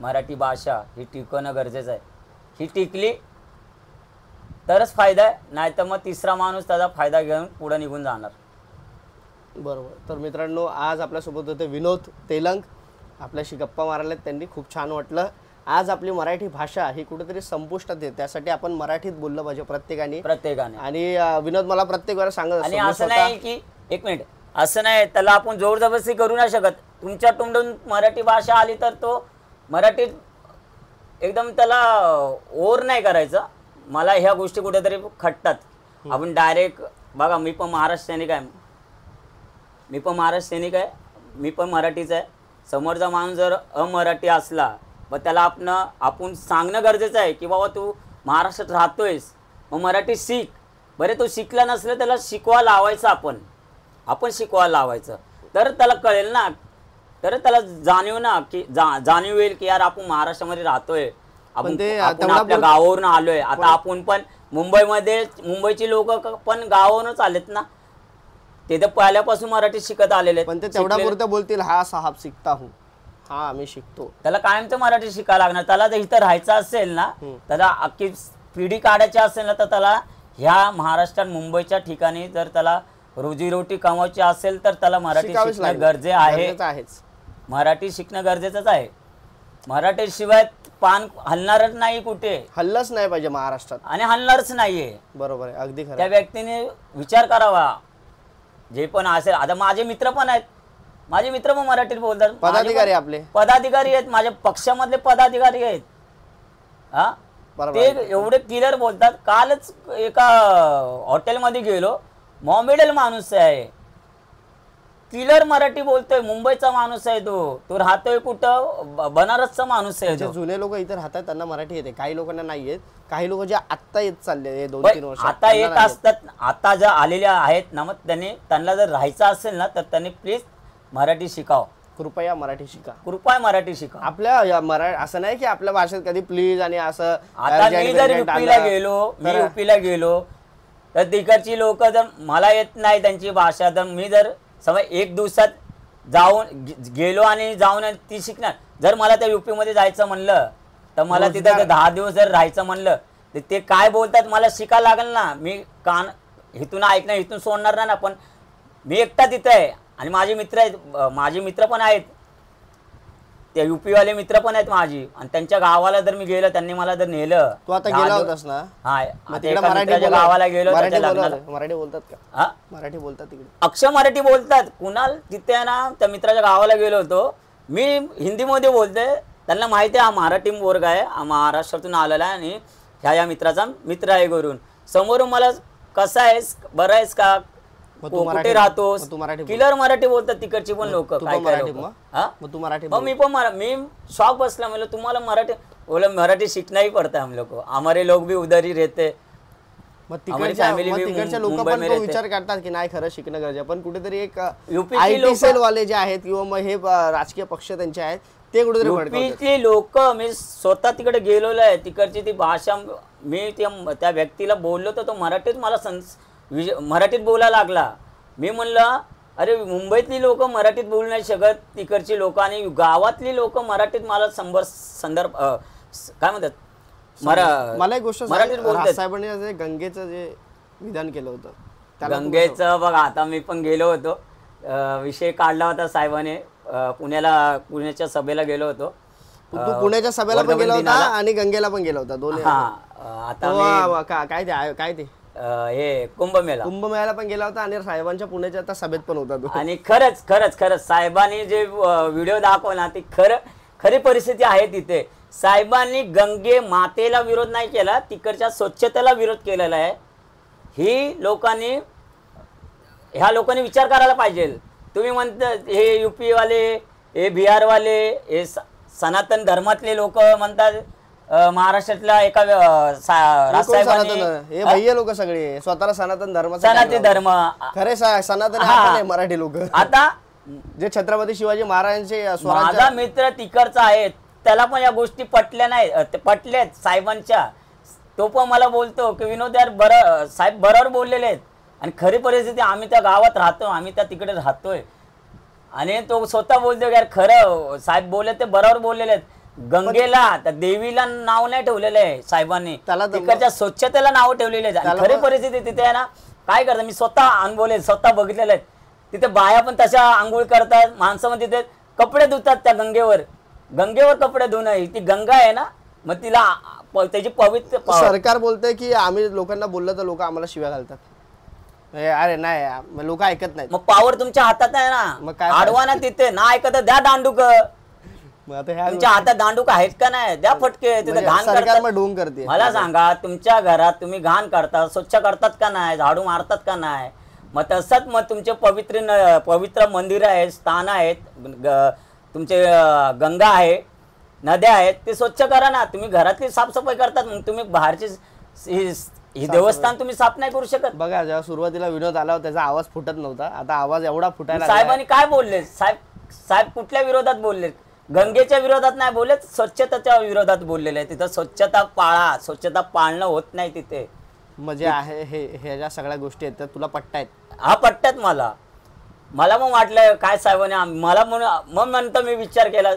मराठी भाषा ही टिकवणं गरजेचं आहे. ही टिकली तरच फायदा आहे नाही तर मग तिसरा माणूस त्याचा फायदा घेऊन पुढे निघून जाणार. बरोबर. तर मित्रांनो आज आपल्यासोबत होते विनोद तेलंग. आपल्याशी गप्पा मारायला त्यांनी खूप छान वाटलं. आज आपली मराठी भाषा ही कुठेतरी संपुष्टात येते त्यासाठी आपण मराठीत बोललं पाहिजे प्रत्येकाने. आणि विनोद मला प्रत्येक वेळा सांगत आणि असं नाही की एक मिनिट असं नाही त्याला आपण जोर जबरदस्ती करू नाही शकत. तुमच्या तोंडून मराठी भाषा आली तर तो मराठीत एकदम त्याला ओर नाही करायचं. मला ह्या गोष्टी कुठेतरी खटतात. आपण डायरेक्ट बघा मी पण महाराष्ट्र सैनिक आहे. मी पण मराठीच आहे. समोरचा माणूस जर अमराठी असला मग त्याला आपण सांगणं गरजेचं आहे की बाबा तू महाराष्ट्रात राहतोयस मग मराठी शिक. बरे तो शिकला नसलं त्याला शिकवा लावायचं. आपण शिकवायला लावायचं तर त्याला कळेल ना. तर त्याला जाणीव येईल की यार आपण महाराष्ट्रामध्ये राहतोय. आपण आपल्या गावावरून आलोय. आता आपण पण मुंबईची लोक पण गावावरूनच आलेत ना. ते तर पहिल्यापासून मराठी शिकत आलेले पण ते तेवढा पुरतं बोलतील हा साहब शिकता हूं, हा मी शिकतो. त्याला कायमचं मराठी शिकायला लागणार. त्याला जर इथं राहायचं असेल ना त्याला अख्खी पिढी काढायची असेल ना तर त्याला ह्या महाराष्ट्रात मुंबईच्या ठिकाणी जर त्याला रोजीरोटी कमवायची असेल तर त्याला मराठी शिकणं गरजेचं आहे. मराठी शिकणं गरजेचंच आहे. मराठीशिवाय पान हलणारच नाही. कुठे हल्लच नाही पाहिजे महाराष्ट्रात आणि हलणारच नाहीये. बरोबर आहे. अगदी खरं. त्या व्यक्तीने विचार करावा जे पण असेल. आता माझे मित्र पण आहेत. माझे मित्र पण मराठीत बोलतात. पदाधिकारी आपले पदाधिकारी आहेत. माझ्या पक्षामधले पदाधिकारी आहेत. हा ते एवढे क्लिअर बोलतात. कालच एका हॉटेलमध्ये गेलो. मॉमेडल माणूस आहे. क्लिअर मराठी बोलतोय. मुंबईचा माणूस आहे. तो राहतोय कुठं बनारसचा माणूस आहे. जुने लोक इथे राहतात त्यांना मराठी येते. काही लोकांना नाही येत. काही लोक जे आता येत चालले 2-3 वर्ष आता येत असतात. आता ज्या आलेल्या आहेत ना मग त्यांना जर राहायचं असेल ना तर त्यांनी प्लीज मराठी शिकावं. कृपया मराठी शिका. आपल्या असं नाही की आपल्या भाषेत कधी प्लीज आणि असं. आता मी जर युपीला गेलो तर तर तिकडची लोक जर मला येत नाही त्यांची भाषा, तर मी जर समज एक दिवसात जाऊन गेलो आणि जाऊन ती शिकणार. जर मला त्या युपी मध्ये जायचं म्हणलं तर मला तिथं 10 दिवस जर राहायचं म्हणलं तर ते काय बोलतात मला शिकायला लागेल ना. मी कान इथून ऐकणार, इथून सोडणार ना. पण मी एकटा तिथं आहे आणि माझे मित्र आहेत, माझे मित्र पण आहेत, ते युपीवाले मित्र पण आहेत माझी. आणि त्यांच्या गावाला जर मी गेलो, त्यांनी मला जर नेलं. तू आता गेला होतास ना, हा एका मित्राच्या गावाला गेलो. मराठी बोलतात का? हा मराठी बोलतात तिकडे, अक्षर मराठी बोलतात. कुणाल तिथे आहे ना, त्या मित्राच्या गावाला गेलो होतो मी, हिंदीमध्ये बोलते. त्यांना माहिती आहे हा मराठी वर्ग आहे, हा महाराष्ट्रातून आलेला आहे आणि ह्या मित्राचा मित्र आहे करून. समोरून मला कसा आहेस, बरं आहेस का, कुठे राहतोस, क्लिअर मराठी बोलतात तिकडची पण लोक. काय काय लोक. मी पण मी शॉक बसला, म्हणलं तुम्हाला मराठी बोला, मराठी सीखना ही पड़ता है हम लोग को, हमारे लोग भी उधर ही रहते. तिकडच्या लोक पण विचार करतात की नाही खरं शिकणं गरजेचं. पण कुठेतरी एक IT सेल वाले जे आहेत किंवा मग हे राजकीय पक्ष त्यांचे आहेत ते कुठेतरी युपीची लोक, मी स्वतः तिकडे गेलेलो आहे. तिकडची ती भाषा मी त्या व्यक्तीला बोललो तर तो मराठीत मला मराठीत बोलायला लागला. मी म्हणलं अरे मुंबईतली लोक मराठीत बोलू नाही शकत, तिकडची लोक आणि गावातली लोक मराठीत मला संदर्भ काय म्हणतात मला एक गोष्ट मराठीत बोलतात. साहेबांनी गंगेचं जे विधान केलं होतं, गंगेचं बघा, आता मी पण गेलो होतो, विषय काढला होता साहेबाने. पुण्याच्या सभेला गेलो होतो. तू पुण्याच्या सभेला पण गेला होता आणि गंगेला पण गेला होता दोन्ही. आता काय ते हे कुंभमेळ्याला पण गेला होता आणि साहेबांच्या पुण्याच्या आता सभेत पण होता तो. आणि खरंच साहेबांनी जे व्हिडिओ दाखवला ती खरी परिस्थिती आहे तिथे. साहेबांनी गंगे मातेला विरोध नाही केला, तिकडच्या स्वच्छतेला विरोध केलेला आहे. ह्या लोकांनी विचार करायला पाहिजे. तुम्ही म्हणता हे युपी वाले, हे बिहार वाले, हे सनातन धर्मातले लोक म्हणतात महाराष्ट्रातल्या एका हे भैया लोक सगळे स्वतःला सनातन धर्म खरे सनातन मराठी लोक. आता जे छत्रपती शिवाजी महाराजांचे माझा मित्र तिकडचा आहे, त्याला पण या गोष्टी पटल्या नाही, पटल्यात साहेबांच्या. तो पण मला बोलतो की विनोद यार बरं, साहेब बरोबर बोललेले आहेत. आणि खरी परिस्थिती आम्ही त्या गावात राहतो, आम्ही त्या तिकडे राहतोय. आणि तो स्वतः बोलतो यार खरं साहेब बोलले ते बरोबर बोललेले आहेत. गंगेला त्या देवीला नाव नाही ठेवलेलं आहे साहेबांनी, तिकडच्या स्वच्छतेला नाव ठेवलेले आहेत. खरी परिस्थिती तिथे आहे ना, काय करतात मी स्वतः अनुभवले, स्वतः बघितलेले आहेत. तिथे बाया पण तशा आंघोळ करतात, माणसं पण तिथे कपडे धुतात त्या गंगेवर कपडे धुणं. ती गंगा आहे ना, मग तिला त्याची पवित्र. सरकार बोलतंय की आम्ही लोकांना बोललं तर लोक आम्हाला शिव्या घालतात. अरे नाही, लोक ऐकत नाही. मग पावर तुमच्या हातात आहे ना, मग काय आडवा ना तिथे ना ऐकत द्या दांडूक. तुमच्या हातात दांडूक आहेत का नाही, द्या फटके. तिथे घाण करते. मला सांगा तुमच्या घरात तुम्ही घाण करतात, स्वच्छ करतात का नाही, झाडू मारतात का नाही. मग तसंच मग तुमचे पवित्र मंदिर आहेत, स्थान आहेत, तुमचे गंगा आहे, नद्या आहेत, ते स्वच्छ करा ना. तुम्ही घरातली साफसफाई करतात, मग तुम्ही बाहेरची ही देवस्थान तुम्ही साफ नाही करू शकत. बघा जेव्हा सुरुवातीला विनोद आला होता त्याचा आवाज फुटत नव्हता, आता आवाज एवढा फुटायला. साहेबांनी काय बोलले, साहेब कुठल्या विरोधात बोलले? गंगेच्या विरोधात नाही बोलले, स्वच्छतेच्या विरोधात बोललेले आहे. तिथं स्वच्छता पाळा, स्वच्छता पाळणं होत नाही तिथे. म्हणजे आहे हे ज्या सगळ्या गोष्टी आहेत त्या तुला पटतायत? हा पटतात मला मग वाटलं काय साहेबांनी मला मग नंतर मी विचार केला,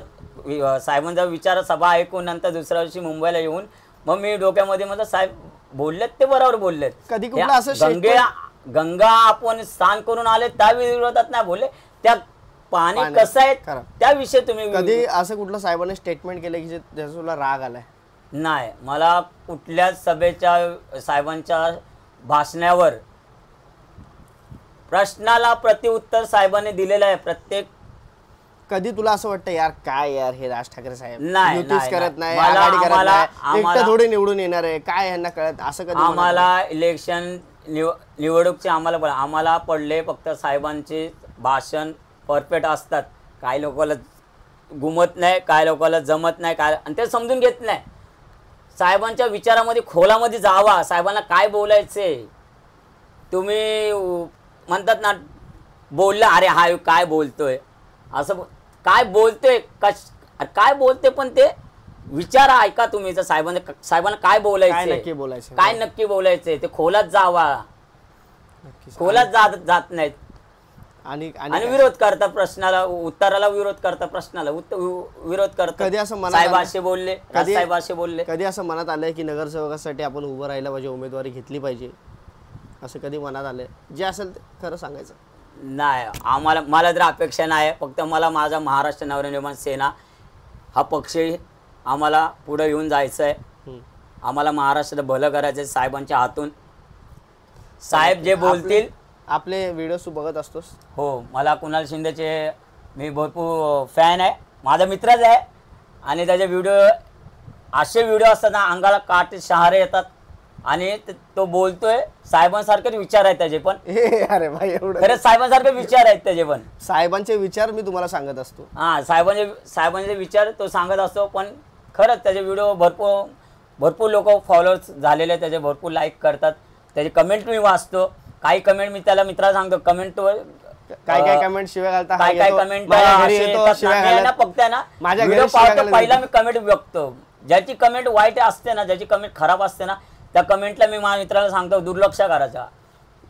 साहेबांचा विचार सभा ऐकून नंतर दुसऱ्या दिवशी मुंबईला येऊन मग मी डोक्यामध्ये म्हटलं साहेब बोललेत ते बरोबर बोललेत. कधी कुठलं असं गंगा आपण स्नान करून आले त्या विरोधात नाही बोलले, त्या पाणी कसं आहे त्याविषयी तुम्ही कधी असं कुठलं साहेबांनी स्टेटमेंट केलं की ज्याचा तुला राग आलाय? नाही, मला कुठल्याच सभेच्या साहेबांच्या भाषणावर प्रश्नाला प्रतिउत्तर साहेबांनी दिलेलं आहे. प्रत्येक कधी तुला असं वाटतं यार काय यार हे राज ठाकरे साहेब नाही करत नाही, आघाडी करत नाही, एकटं थोडी निवडून येणार आहे, काय यांना कळत असं कधी? आम्हाला इलेक्शन निवडणूकचे आम्हाला पडले फक्त साहेबांचे भाषण परफेक्ट असतात. काही लोकांना गुमत नाही, काही लोकांना जमत नाही, काय आणि ते समजून घेत नाही. साहेबांच्या विचारामध्ये खोलामध्ये जावा, साहेबांना काय बोलायचे. तुम्ही म्हणतात ना बोलला अरे हा काय बोलतोय, असं काय बोलतोय काय बोलते, पण ते विचार ऐका तुम्ही. तर साहेबांना काय बोलायचं, नक्की बोलायचं, काय नक्की बोलायचंय ते खोलात जावा. खोलात जात नाहीत आणि आणि विरोध करता प्रश्नाला, उत्तराला विरोध करता, प्रश्नाला विरोध करता. कधी असं मनात साहेब असे बोलले, साहेब असे बोलले. कधी असं मनात आलंय की नगरसेवकासाठी आपण उभं राहायला पाहिजे, उमेदवारी घेतली पाहिजे, असं कधी मनात आलंय? जे असेल ते खरं सांगायचं. नाही, मला तर अपेक्षा नाही. फक्त मला माझा महाराष्ट्र नवनिर्माण सेना हा पक्ष आम्हाला पुढे येऊन जायचं आहे. आम्हाला महाराष्ट्रात भलं करायचं आहे साहेबांच्या हातून. साहेब जे बोलतील. आपले व्हिडिओ तू बघत असतोस? हो, मला कुणाल शिंदेचे मी भरपूर फॅन आहे, माझा मित्रच आहे. आणि त्याचे व्हिडिओ असे व्हिडिओ असतात ना, अंगाला काटे शहारे येतात. आणि तो बोलतोय साहेबांसारखेच विचार आहेत त्याचे पण. अरे भाई, एवढं खरंच साहेबांसारखे विचार आहेत त्याचे पण. साहेबांचे विचार मी तुम्हाला सांगत असतो. हां, साहेबांचे विचार तो सांगत असतो. पण खरंच त्याचे व्हिडिओ भरपूर लोक फॉलोअर्स झालेले, त्याचे भरपूर लाईक करतात. त्याचे कमेंट मी वाचतो. काही कमेंट मी त्याला मित्राला सांगतो, कमेंटवर काय कमेंट शिवाय घालता, काय कमेंट फक्त ना माझ्या व्हिडिओ पाहतो पहिला मी कमेंट बघतो. ज्याची कमेंट वाईट असते ना, ज्याची कमेंट खराब असते ना, त्या कमेंटला मी माझ्या मित्राला सांगतो दुर्लक्ष करायचा,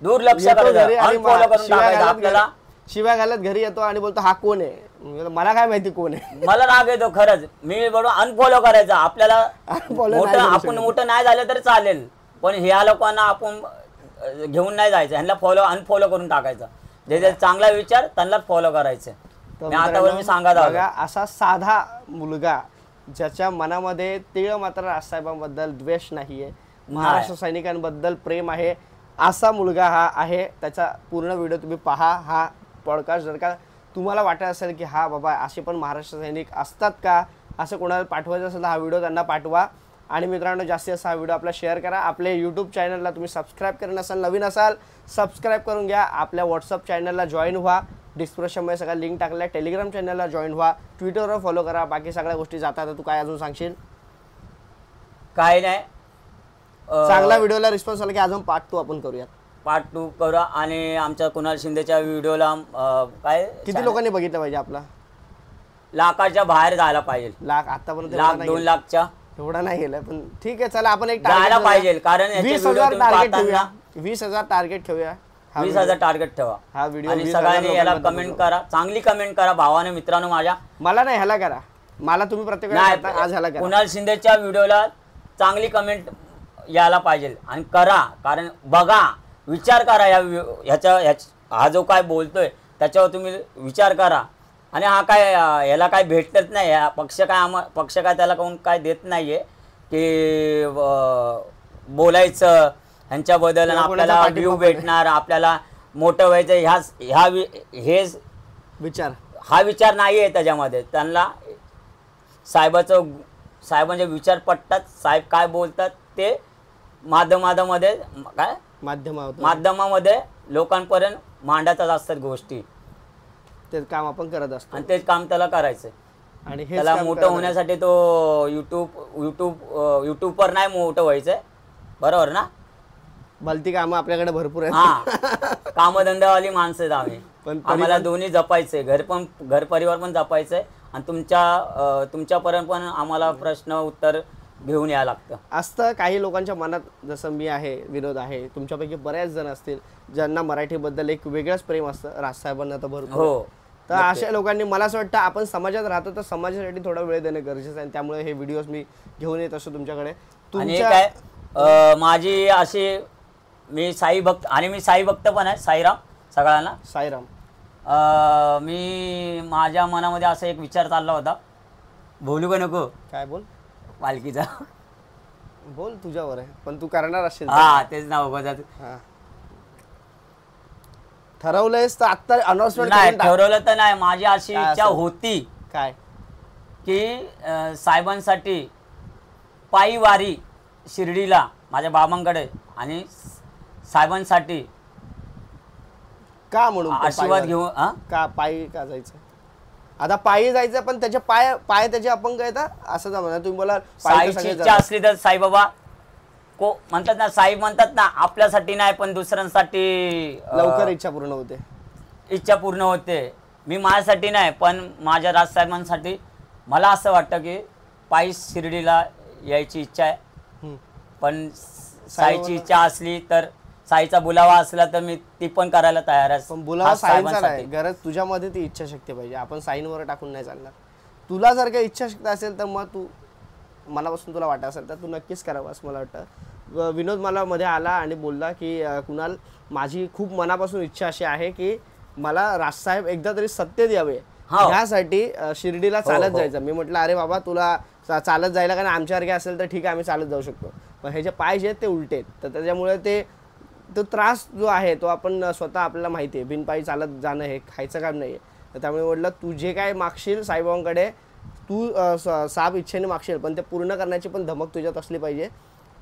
अनफॉलो करून टाकायचा. आपल्याला शिवाय घालत घरी येतो आणि बोलतो हा कोण आहे, मला काय माहिती कोण आहे. मला राग येतो खरंच. मी बरोबर अनफॉलो करायचा. आपल्याला आपण मोठं नाही झालं तरी चालेल, पण ह्या लोकांना आपण घेऊन नाही जायचं. ह्यांना अनफॉलो करून टाकायचं. जे चांगला विचार त्यांना फॉलो करायचं. आतावर मी सांगत आहोत, असा साधा मुलगा ज्याच्या मनामध्ये तीळ मात्र राजसाहेबांबद्दल द्वेष नाहीये, महाराष्ट्र सैनिकांबद्दल प्रेम आहे, असा मुलगा हा आहे. त्याचा पूर्ण व्हिडिओ तुम्ही पहा. हा पॉडकास्ट जर का तुम्हाला वाटत असेल की हा बाबा असे पण महाराष्ट्र सैनिक असतात का, असं कोणाला पाठवायचं असेल तर हा व्हिडिओ त्यांना पाठवा. आणि मित्रांनो, जास्तीत जास्त हा व्हिडिओ आपला शेअर करा. आपल्या यूट्यूब चॅनलला तुम्ही सबस्क्राईब करून असाल, नवीन असाल सबस्क्राईब करून घ्या. आपल्या व्हॉट्सअप चॅनलला जॉईन व्हा, डिस्क्रिप्शनमध्ये सगळ्या लिंक टाकल्या. टेलिग्राम चॅनलला जॉईन व्हा, ट्विटरवर फॉलो करा. बाकी सगळ्या गोष्टी जातात. तू काय अजून सांगशील? काय नाही, चांगला व्हिडिओला रिस्पॉन्स आला की अजून पार्ट 2 आपण करूयात. पार्ट 2 करू. आणि आमच्या कुणाल शिंदेच्या व्हिडिओला काय किती लोकांनी बघितलं पाहिजे? आपला लाखाच्या बाहेर जायला पाहिजे. लाख आतापर्यंत 1-2 लाखच्या एवढा नाही गेला, पण ठीक आहे. चला आपण एक जायला पाहिजे. कारण 20,000 टार्गेट ठेवूया. 20,000 टार्गेट ठेवूया. 20,000 टार्गेट ठेवा. हा व्हिडिओ आणि सगळ्यांनी याला कमेंट करा, चांगली कमेंट करा. भावाने मित्रांनो माझ्या, मला नाही ह्याला करा, मला तुम्ही प्रत्येक आज ह्याला करा. कुणाल शिंदेच्या व्हिडिओला चांगली कमेंट यायला पाहिजे. आणि करा, कारण बघा, विचार करा. हा जो काय बोलतोय त्याच्यावर तुम्ही विचार करा. आणि हा काय याला काय भेटत नाही, पक्ष काय त्याला कोण काय देत नाहीये की बोलायचं ह्यांच्याबद्दल, आपल्याला व्ह्यू भेटणार, आपल्याला मोठं व्हायचं, हा विचार नाही आहे त्याच्यामध्ये. त्यांना साहेबांचे विचार पटतात. साहेब काय बोलतात ते माध्यमामध्ये लोकांपर्यंत मांडतच असतात गोष्टी. तेच काम आपण करत असतो आणि तेच काम त्याला करायचं. आणि त्याला मोठं होण्यासाठी तो युट्यूबवर नाही मोठं व्हायचंय, बरोबर ना? भलती कामं आपल्याकडे भरपूर आहेत. हा, कामधंदावाली माणसं आहेत आम्ही. आम्हाला दोन्ही जपायचंय, घर परिवार पण जपायचंय आणि तुमच्यापर्यंत पण आम्हाला प्रश्न उत्तर घेऊन यावं लागतं. असतं काही लोकांच्या मनात, जसं मी आहे, विनोद आहे, तुमच्यापैकी बऱ्याच जण असतील ज्यांना मराठीबद्दल एक वेगळंच प्रेम असतं. राजसाहेबांना तर भरपूर. हो, तर अशा लोकांनी, मला असं वाटतं आपण समाजात राहतो तर समाजासाठी थोडा वेळ देणं गरजेचं आहे. त्यामुळे हे व्हिडिओज मी घेऊन येत असतो तुमच्याकडे. काय माझी अशी, मी साई भक्त पण आहे. साईराम सगळ्यांना. साईराम. मी माझ्या मनामध्ये असा एक विचार चालला होता, बोलू का नको? काय बोल? पालखीचा बोल, तुझ्यावर आहे, पण तू करणार असेल. हा, तेच ना बघा. ठरवलंयस तर आता अनाउन्समेंट नाही? ठरवलं तर नाही. माझी अशी इच्छा होती काय की साहेबांसाठी पायी वारी शिर्डीला माझ्या बाबांकडे, आणि साहेबांसाठी का म्हणून आशीर्वाद घेऊन. का पायी का जायचं? आता पायी जायचं, पण त्याचे पाय त्याचे अपंग येतात असं जमणार. तुम्ही बोला साईची इच्छा असली तर साईबाबा म्हणतात ना, साई म्हणतात ना, आपल्यासाठी नाही पण दुसऱ्यांसाठी लवकर इच्छा पूर्ण होते. मी माझ्यासाठी नाही पण माझ्या राजसाहेबांसाठी. मला असं वाटतं की पायी शिर्डीला यायची इच्छा आहे, पण साईची इच्छा असली तर साईचा बुलावा असला तर मी ती पण करायला तयार आहे. पण बुलावा खास साईंचा साहेबांसाठी. नाही, गरज तुझ्यामध्ये ती इच्छाशक्ती पाहिजे. आपण साईंवर टाकून नाही चालणार. तुला जर काही इच्छाशक्ती असेल तर मग तू मनापासून तुला वाटत असेल तर तू नक्कीच करावं असं मला वाटतं. विनोद मला मध्ये आला आणि बोलला की कुणाल, माझी खूप मनापासून इच्छा अशी आहे की मला राजसाहेब एकदा तरी सत्य द्यावे, ह्यासाठी शिर्डीला चालत जायचं. मी म्हटलं अरे बाबा तुला चालत जायला, कारण आमच्यासारखे असेल तर ठीक आहे आम्ही चालत जाऊ शकतो, पण हे जे पाय जे आहेत ते उलटे आहेत, तर त्याच्यामुळे तो त्रास जो आहे तो आपण स्वतः आपल्याला माहिती आहे. बिनपायी चालत जाणं हे खायचं काम नाही आहे. तर त्यामुळे म्हटलं तू जे काय मागशील साईबाबांकडे, तू साफ इच्छेने मागशील, पण ते पूर्ण करण्याची पण धमक तुझ्यात असली पाहिजे.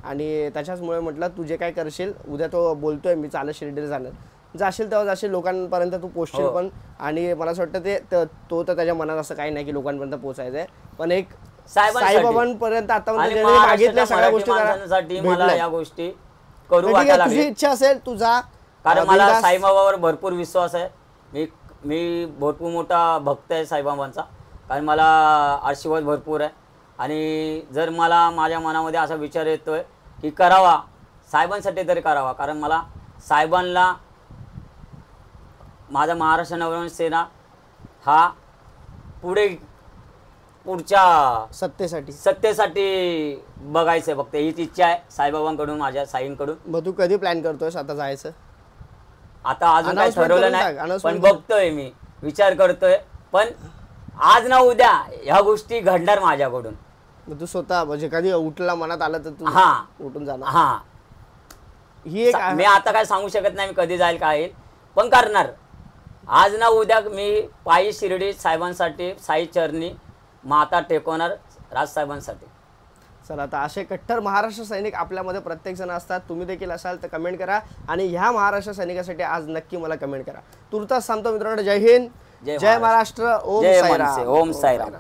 आणि त्याच्याचमुळे म्हटलं तू जे काय करशील, उद्या तो बोलतोय मी चालत शिर्डीला जाणार, जाशील तेव्हा जाशील, लोकांपर्यंत तू पोहोचशील पण. आणि मला असं वाटतं तो तर त्याच्या मनात असं काही नाही की लोकांपर्यंत पोहोचायचं आहे, पण एक साईबाबांपर्यंत आतापर्यंत मागितल्या सगळ्या गोष्टी मला या गोष्टी करू वाटायला तुझी इच्छा असेल तुझा, कारण मला साईबाबावर भरपूर विश्वास आहे. मी भरपूर मोठा भक्त आहे साईबाबांचा, कारण मला आशीर्वाद भरपूर आहे. आणि जर मला माझ्या मनामध्ये असा विचार येतोय की करावा, साहेबांसाठी तरी करावा, कारण मला साहेबांना माझा महाराष्ट्र नवनिर्माण सेना हा पुढच्या सत्तेसाठी बघायचं आहे फक्त, हीच इच्छा आहे साईबाबांकडून, माझ्या साईंकडून. मग तू कधी प्लॅन करतोयस आता जायचं? आता अजून काही ठरवलं नाही, पण बघतोय, मी विचार करतोय, पण आज ना उद्या ह्या गोष्टी घडणार माझ्याकडून. तू स्वतः म्हणजे कधी उठला मनात आलं तर तू उठून जाणार? हा, ही एक मी आता काय सांगू शकत नाही मी कधी जाईल काय येईल, पण करणार. आज ना उद्या मी पायी शिर्डी साहेबांसाठी, साई चरणी माता टेकवणार राजसाहेबांसाठी. चला, आता असे कट्टर महाराष्ट्र सैनिक आपल्यामध्ये प्रत्येक जण असतात. तुम्ही देखील असाल तर कमेंट करा, आणि ह्या महाराष्ट्र सैनिकासाठी आज नक्की मला कमेंट करा. तुर्तास सांगतो मित्रांनो, जय हिंद, जय महाराष्ट्र, ओम साईराम.